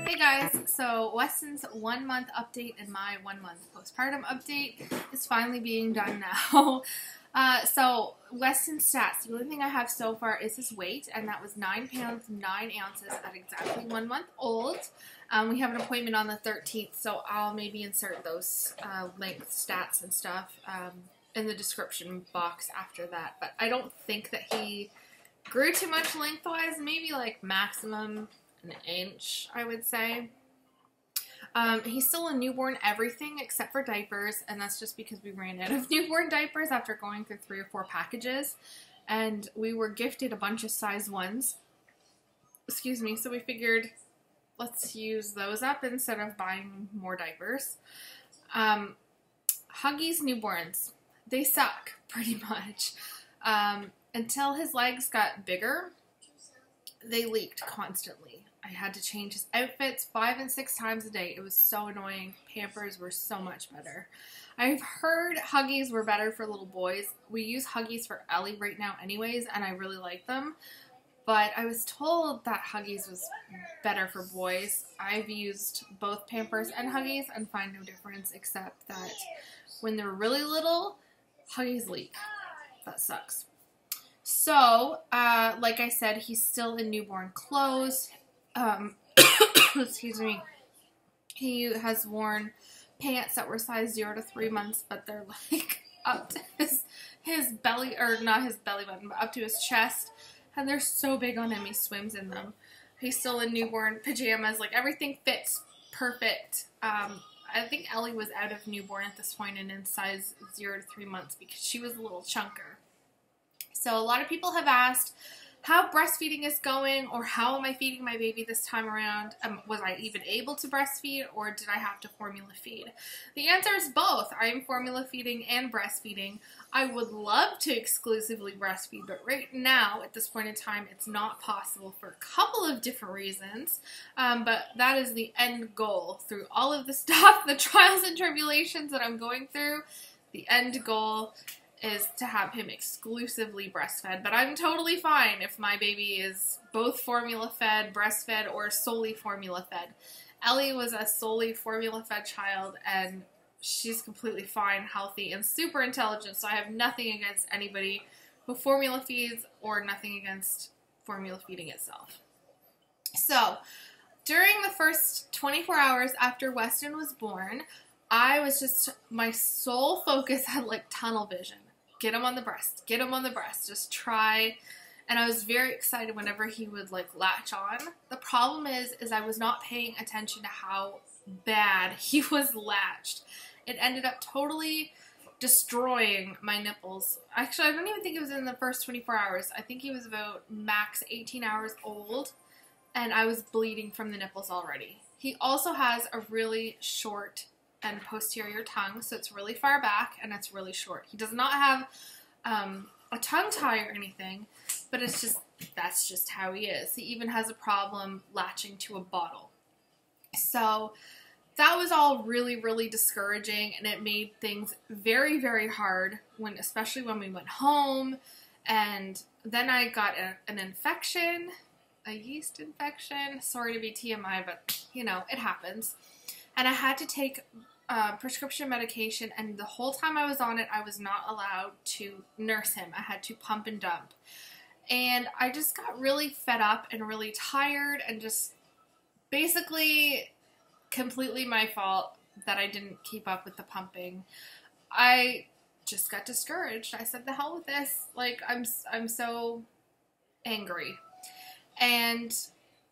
Hey guys, so Weston's 1 month update and my 1 month postpartum update is finally being done now. So Weston's stats, the only thing I have so far is his weight, and that was 9 pounds 9 ounces at exactly 1 month old. We have an appointment on the 13th, so I'll maybe insert those length stats and stuff in the description box after that. But I don't think that he grew too much lengthwise, maybe like maximum an inch, I would say. He's still a newborn everything except for diapers, and that's just because we ran out of newborn diapers after going through 3 or 4 packages, and we were gifted a bunch of size 1s. Excuse me, so we figured let's use those up instead of buying more diapers. Huggies newborns, they suck pretty much. Until his legs got bigger, they leaked constantly. I had to change his outfits 5 and 6 times a day. It was so annoying. Pampers were so much better. I've heard Huggies were better for little boys. We use Huggies for Ellie right now anyways, and I really like them. But I was told that Huggies was better for boys. I've used both Pampers and Huggies and find no difference, except that when they're really little, Huggies leak. That sucks. So, like I said, he's still in newborn clothes. Excuse me. He has worn pants that were size 0 to 3 months, but they're like up to his belly, or not his belly button, but up to his chest. And they're so big on him, he swims in them. He's still in newborn pajamas. Like, everything fits perfect. I think Ellie was out of newborn at this point and in size 0 to 3 months because she was a little chunker. So a lot of people have asked how breastfeeding is going, or how am I feeding my baby this time around? Was I even able to breastfeed, or did I have to formula feed? The answer is both. I am formula feeding and breastfeeding. I would love to exclusively breastfeed, but right now, at this point in time, it's not possible for a couple of different reasons. But that is the end goal. Through all of the stuff, the trials and tribulations that I'm going through, the end goal is to have him exclusively breastfed. But I'm totally fine if my baby is both formula fed, breastfed, or solely formula fed. Ellie was a solely formula fed child, and she's completely fine, healthy, and super intelligent, so I have nothing against anybody who formula feeds, or nothing against formula feeding itself. So, during the first 24 hours after Weston was born, I was just, my sole focus had like tunnel vision. Get him on the breast, get him on the breast, just try. And I was very excited whenever he would like latch on. The problem is I was not paying attention to how bad he was latched. It ended up totally destroying my nipples. Actually, I don't even think it was in the first 24 hours. I think he was about max 18 hours old, and I was bleeding from the nipples already. He also has a really short and posterior tongue, so it's really far back and it's really short. He does not have a tongue tie or anything, but it's just, that's just how he is. He even has a problem latching to a bottle. So that was all really, really discouraging, and it made things very, very hard, especially when we went home. And then I got an infection, a yeast infection. Sorry to be TMI, but you know, it happens. And I had to take prescription medication, and the whole time I was on it, I was not allowed to nurse him. I had to pump and dump. And I just got really fed up and really tired, and just basically completely my fault that I didn't keep up with the pumping. I just got discouraged. I said, the hell with this. Like, I'm so angry. And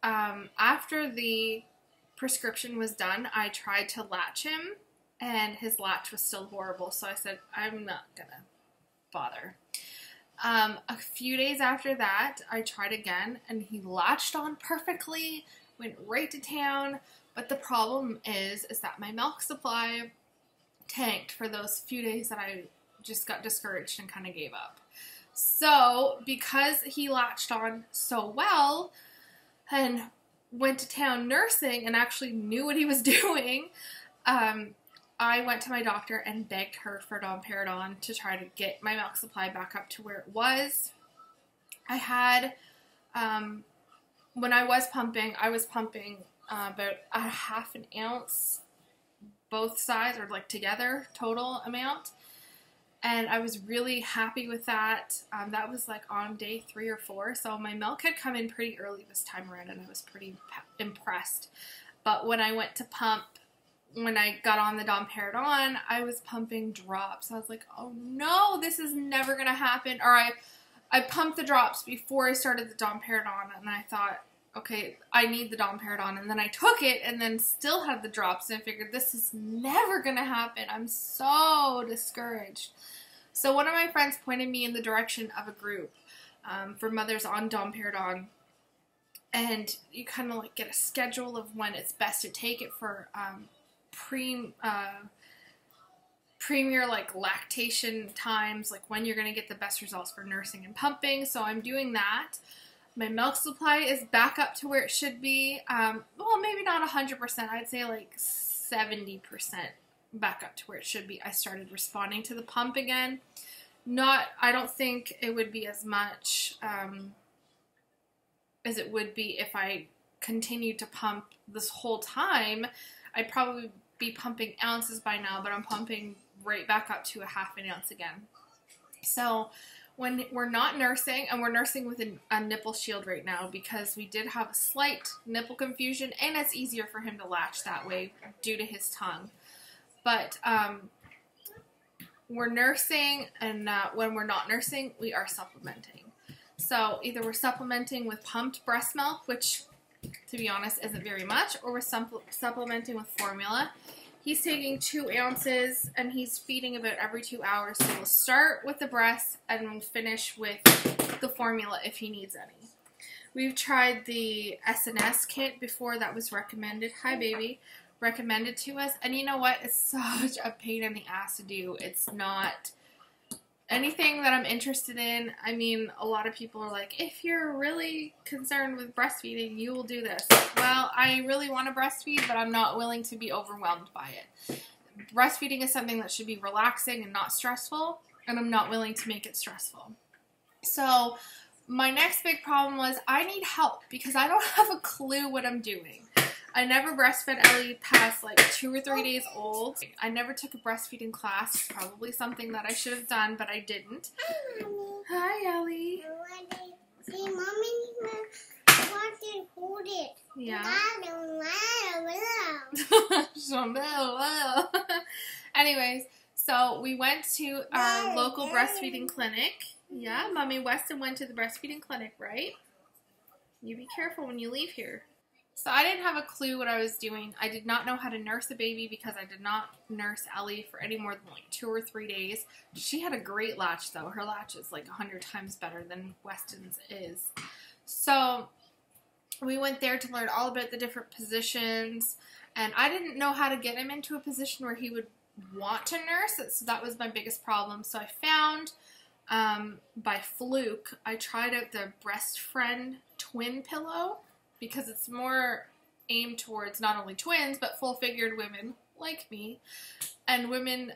after the prescription was done, I tried to latch him, and his latch was still horrible, so I said, I'm not gonna bother. A few days after that, I tried again, and he latched on perfectly, went right to town, but the problem is that my milk supply tanked for those few days that I just got discouraged and kind of gave up. So, because he latched on so well, and went to town nursing and actually knew what he was doing, I went to my doctor and begged her for domperidone to try to get my milk supply back up to where it was. I had, when I was pumping about a half an ounce both sides, or like together, total amount. And I was really happy with that. That was like on day 3 or 4. So my milk had come in pretty early this time around, and I was pretty impressed. But when I went to pump, when I got on the domperidone, I was pumping drops. I was like, oh no, this is never going to happen. Or I pumped the drops before I started the domperidone, and I thought, okay, I need the domperidone. And then I took it and then still had the drops, and I figured this is never going to happen. I'm so discouraged. So one of my friends pointed me in the direction of a group for mothers on domperidone. And you kind of like get a schedule of when it's best to take it for premier like lactation times, like when you're going to get the best results for nursing and pumping. So I'm doing that. My milk supply is back up to where it should be. Well, maybe not 100%. I'd say like 70% back up to where it should be. I started responding to the pump again. I don't think it would be as much as it would be if I continued to pump this whole time. I'd probably be pumping ounces by now, but I'm pumping right back up to a half an ounce again. So when we're not nursing, and we're nursing with a nipple shield right now because we did have a slight nipple confusion, and it's easier for him to latch that way due to his tongue. But we're nursing, and when we're not nursing, we are supplementing. So either we're supplementing with pumped breast milk, which to be honest isn't very much, or we're supplementing with formula. He's taking 2 ounces, and he's feeding about every 2 hours. So we'll start with the breast, and we'll finish with the formula if he needs any. We've tried the SNS kit before. That was recommended. Hi, baby. Recommended to us. And you know what? It's such a pain in the ass to do. It's not anything that I'm interested in. I mean, a lot of people are like, if you're really concerned with breastfeeding, you will do this. Well, I really want to breastfeed, but I'm not willing to be overwhelmed by it. Breastfeeding is something that should be relaxing and not stressful, and I'm not willing to make it stressful. So my next big problem was I need help because I don't have a clue what I'm doing. I never breastfed Ellie past like 2 or 3 days old. I never took a breastfeeding class. Probably something that I should have done, but I didn't. Hi, Ellie. See, Mommy wants to hold it. Yeah. Anyways, so we went to our local breastfeeding clinic. Yeah, Mommy Weston went to the breastfeeding clinic, right? You be careful when you leave here. So I didn't have a clue what I was doing. I did not know how to nurse a baby because I did not nurse Ellie for any more than like 2 or 3 days. She had a great latch though. Her latch is like 100 times better than Weston's is. So we went there to learn all about the different positions, and I didn't know how to get him into a position where he would want to nurse. So that was my biggest problem. So I found, by fluke, I tried out the Breast Friend twin pillow, because it's more aimed towards not only twins, but full-figured women like me, and women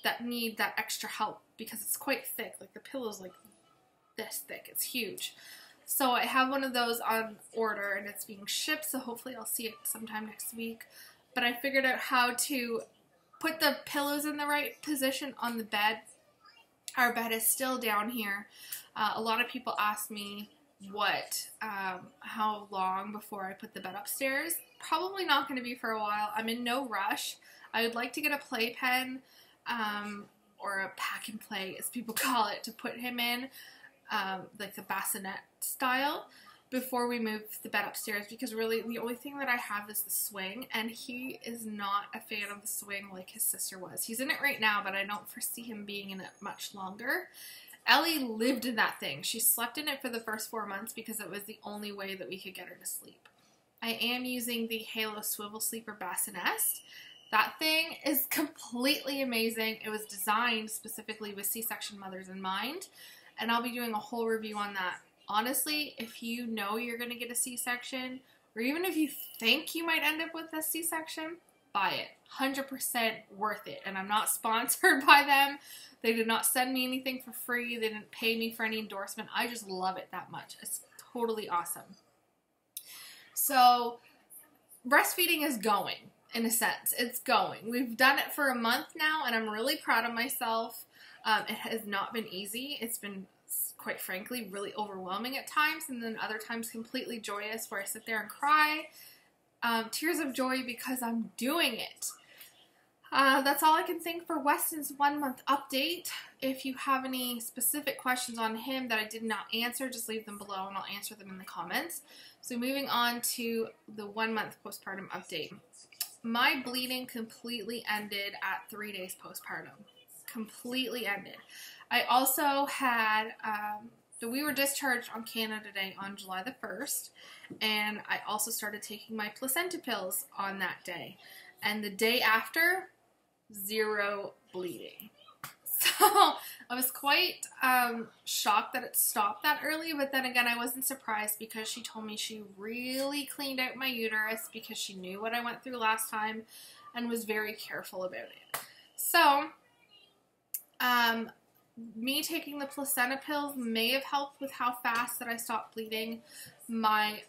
that need that extra help because it's quite thick. Like the pillow's like this thick. It's huge. So I have one of those on order, and it's being shipped, so hopefully I'll see it sometime next week. But I figured out how to put the pillows in the right position on the bed. Our bed is still down here. A lot of people ask me how long before I put the bed upstairs. Probably not going to be for a while. I'm in no rush. I would like to get a playpen, or a pack and play as people call it, to put him in, like the bassinet style, before we move the bed upstairs, because really the only thing that I have is the swing, and he is not a fan of the swing like his sister was. He's in it right now, but I don't foresee him being in it much longer. Ellie lived in that thing. She slept in it for the first 4 months because it was the only way that we could get her to sleep. I am using the Halo Swivel Sleeper Bassinet. That thing is completely amazing. It was designed specifically with C-section mothers in mind, and I'll be doing a whole review on that. Honestly, if you know you're going to get a C-section, or even if you think you might end up with a C-section, buy it. 100% worth it. And I'm not sponsored by them. They did not send me anything for free. They didn't pay me for any endorsement. I just love it that much. It's totally awesome. So breastfeeding is going, in a sense. It's going. We've done it for a month now, and I'm really proud of myself. It has not been easy. It's been, quite frankly, really overwhelming at times, and then other times completely joyous where I sit there and cry. Tears of joy because I'm doing it. That's all I can think for Weston's 1 month update. If you have any specific questions on him that I did not answer, just leave them below and I'll answer them in the comments. So moving on to the 1 month postpartum update. My bleeding completely ended at 3 days postpartum. Completely ended. I also had, we were discharged on Canada Day on July the 1st, and I also started taking my placenta pills on that day. And the day after, 0 bleeding. So I was quite shocked that it stopped that early, but then again, I wasn't surprised because she told me she really cleaned out my uterus because she knew what I went through last time and was very careful about it. So, me taking the placenta pills may have helped with how fast that I stopped bleeding. My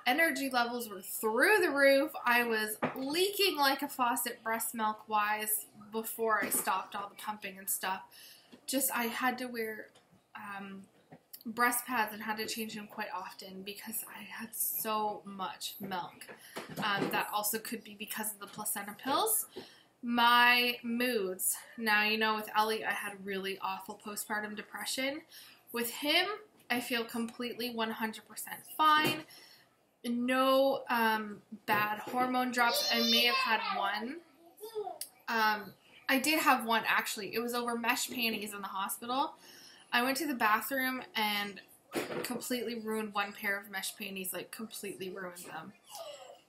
energy levels were through the roof. I was leaking like a faucet breast milk wise before I stopped all the pumping and stuff. Just I had to wear breast pads and had to change them quite often because I had so much milk. That also could be because of the placenta pills. My moods. Now, you know, with Ellie, I had really awful postpartum depression. With him, I feel completely 100% fine. No bad hormone drops. I may have had one. I did have one, actually. It was over mesh panties in the hospital. I went to the bathroom and completely ruined one pair of mesh panties, like completely ruined them.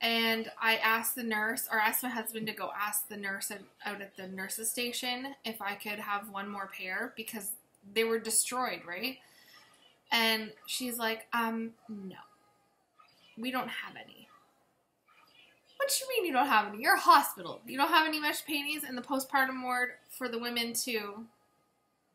And I asked the nurse, or asked my husband to go ask the nurse out at the nurse's station if I could have one more pair because they were destroyed, right? And she's like, no, we don't have any. What do you mean you don't have any? You're a hospital. You don't have any mesh panties in the postpartum ward for the women to,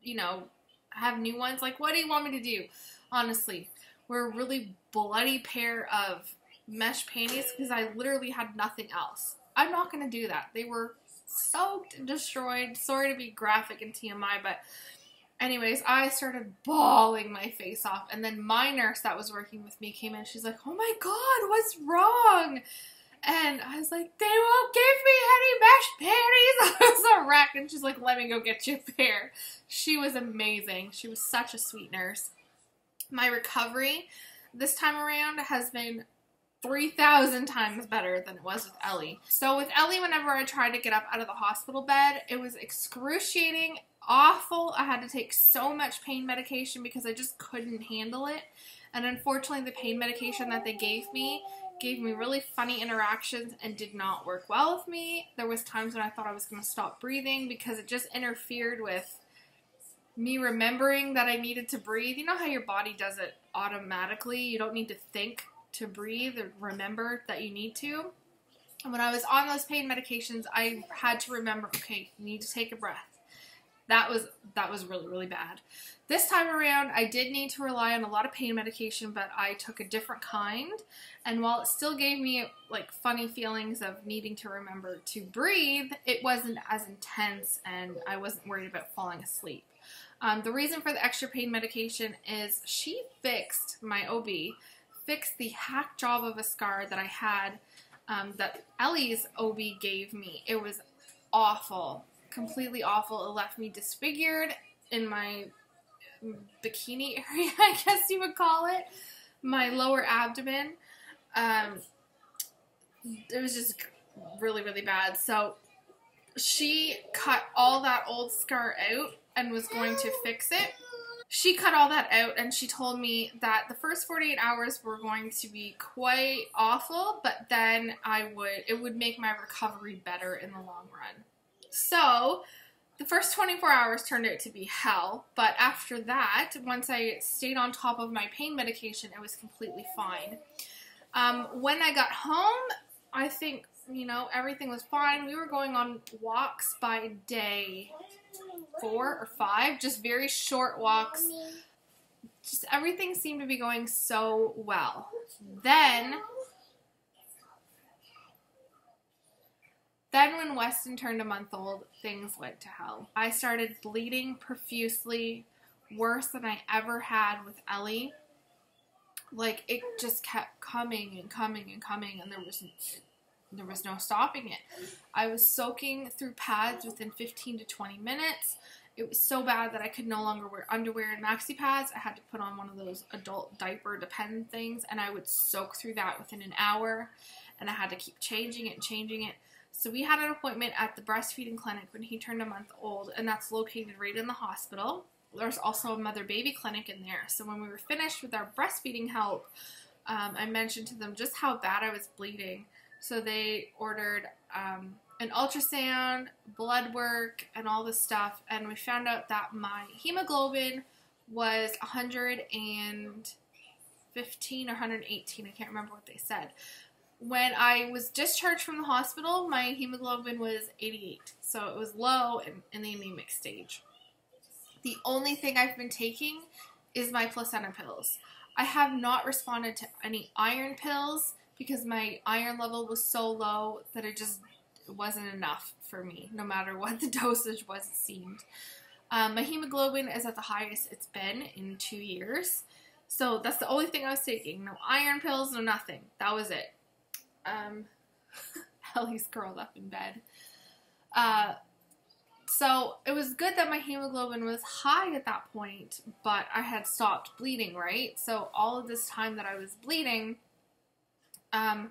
you know, have new ones? Like, what do you want me to do? Honestly, we're a really bloody pair of mesh panties because I literally had nothing else. I'm not going to do that. They were soaked and destroyed. Sorry to be graphic and TMI, but anyways, I started bawling my face off, and then my nurse that was working with me came in. She's like, oh my god, what's wrong? And I was like, they won't give me any mesh panties. I was a wreck, and she's like, let me go get you a pair. She was amazing. She was such a sweet nurse. My recovery this time around has been 3,000 times better than it was with Ellie. So with Ellie, whenever I tried to get up out of the hospital bed, it was excruciating, awful. I had to take so much pain medication because I just couldn't handle it. And unfortunately, the pain medication that they gave me really funny interactions and did not work well with me. There was times when I thought I was going to stop breathing because it just interfered with me remembering that I needed to breathe. You know how your body does it automatically? You don't need to think to breathe or remember that you need to. And when I was on those pain medications, I had to remember, okay, you need to take a breath. That was really, really bad. This time around, I did need to rely on a lot of pain medication, but I took a different kind. And while it still gave me like funny feelings of needing to remember to breathe, it wasn't as intense and I wasn't worried about falling asleep. The reason for the extra pain medication is she fixed, my OB, fixed the hack job of a scar that I had that Ellie's OB gave me. It was awful. Completely awful. It left me disfigured in my bikini area, I guess you would call it. My lower abdomen. It was just really, really bad. So she cut all that old scar out and was going to fix it. She cut all that out and she told me that the first 48 hours were going to be quite awful, but then it would make my recovery better in the long run. So the first 24 hours turned out to be hell, but after that, once I stayed on top of my pain medication, it was completely fine. When I got home, I think, you know, everything was fine. We were going on walks by day 4 or 5, just very short walks. Just everything seemed to be going so well. Then Then when Weston turned a month old, things went to hell. I started bleeding profusely, worse than I ever had with Ellie. Like, it just kept coming and coming and coming, and there was no stopping it. I was soaking through pads within 15 to 20 minutes. It was so bad that I could no longer wear underwear and maxi pads. I had to put on one of those adult diaper dependent things, and I would soak through that within an hour, and I had to keep changing it and changing it. So we had an appointment at the breastfeeding clinic when he turned a month old, and that's located right in the hospital. There's also a mother-baby clinic in there. So when we were finished with our breastfeeding help, I mentioned to them just how bad I was bleeding. So they ordered an ultrasound, blood work, and all this stuff. And we found out that my hemoglobin was 115 or 118. I can't remember what they said. When I was discharged from the hospital, my hemoglobin was 88. So it was low and in the anemic stage. The only thing I've been taking is my placenta pills. I have not responded to any iron pills because my iron level was so low that it just wasn't enough for me, no matter what the dosage was, it seemed. My hemoglobin is at the highest it's been in 2 years. So that's the only thing I was taking. No iron pills, no nothing. That was it. Ellie's curled up in bed. So it was good that my hemoglobin was high at that point, but I had stopped bleeding, right? So all of this time that I was bleeding, I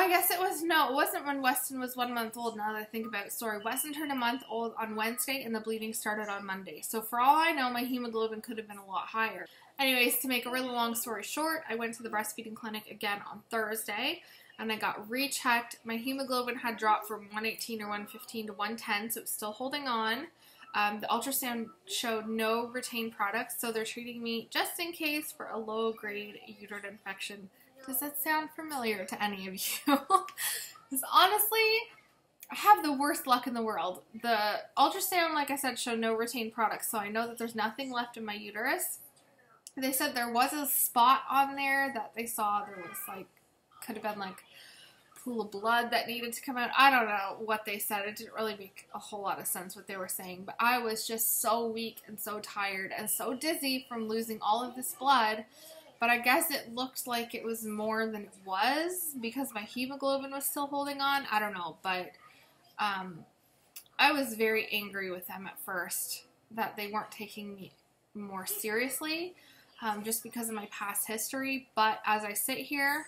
guess it wasn't when Weston was 1 month old, now that I think about it. Sorry, Weston turned a month old on Wednesday and the bleeding started on Monday. So for all I know, my hemoglobin could have been a lot higher. Anyways, to make a really long story short, I went to the breastfeeding clinic again on Thursday, and I got rechecked. My hemoglobin had dropped from 118 or 115 to 110, so it's still holding on. The ultrasound showed no retained products, so they're treating me just in case for a low-grade uterine infection. Does that sound familiar to any of you? Because honestly, I have the worst luck in the world. The ultrasound, like I said, showed no retained products, so I know that there's nothing left in my uterus. They said there was a spot on there that they saw there was like, could have been like pool of blood that needed to come out. I don't know what they said. It didn't really make a whole lot of sense what they were saying, but I was just so weak and so tired and so dizzy from losing all of this blood. But I guess it looked like it was more than it was because my hemoglobin was still holding on. I don't know, but I was very angry with them at first that they weren't taking me more seriously just because of my past history. But as I sit here,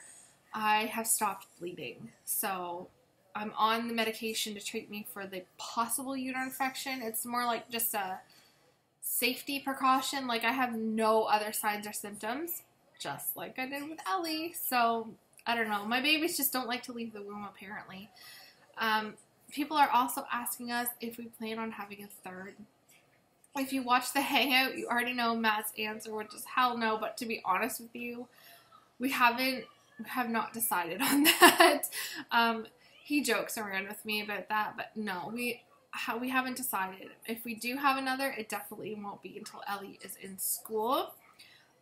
I have stopped bleeding. So I'm on the medication to treat me for the possible uterine infection. It's more like just a safety precaution. Like, I have no other signs or symptoms, just like I did with Ellie. So I don't know. My babies just don't like to leave the womb, apparently. People are also asking us if we plan on having a third. If you watch the Hangout, you already know Matt's answer, which is hell no. But to be honest with you, we have not decided on that. He jokes around with me about that, but no, we haven't decided. If we do have another, it definitely won't be until Ellie is in school.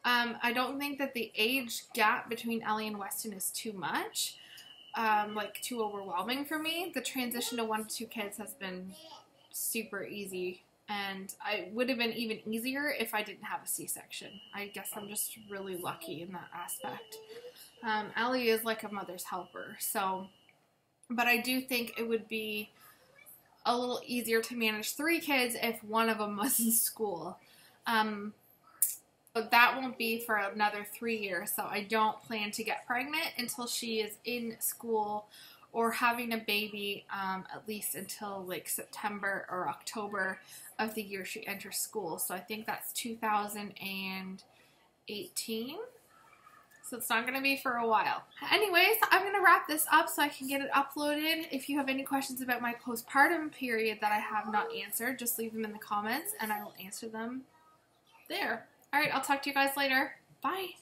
I don't think that the age gap between Ellie and Weston is too much, like too overwhelming for me. The transition to 1 to 2 kids has been super easy, and it would have been even easier if I didn't have a C-section. I guess I'm just really lucky in that aspect. Ellie is like a mother's helper, so, but I do think it would be a little easier to manage 3 kids if one of them was in school. But that won't be for another 3 years, so I don't plan to get pregnant until she is in school or having a baby, at least until like September or October of the year she enters school. So I think that's 2018. So it's not going to be for a while. Anyways, I'm going to wrap this up so I can get it uploaded. If you have any questions about my postpartum period that I have not answered, just leave them in the comments and I will answer them there. Alright, I'll talk to you guys later. Bye!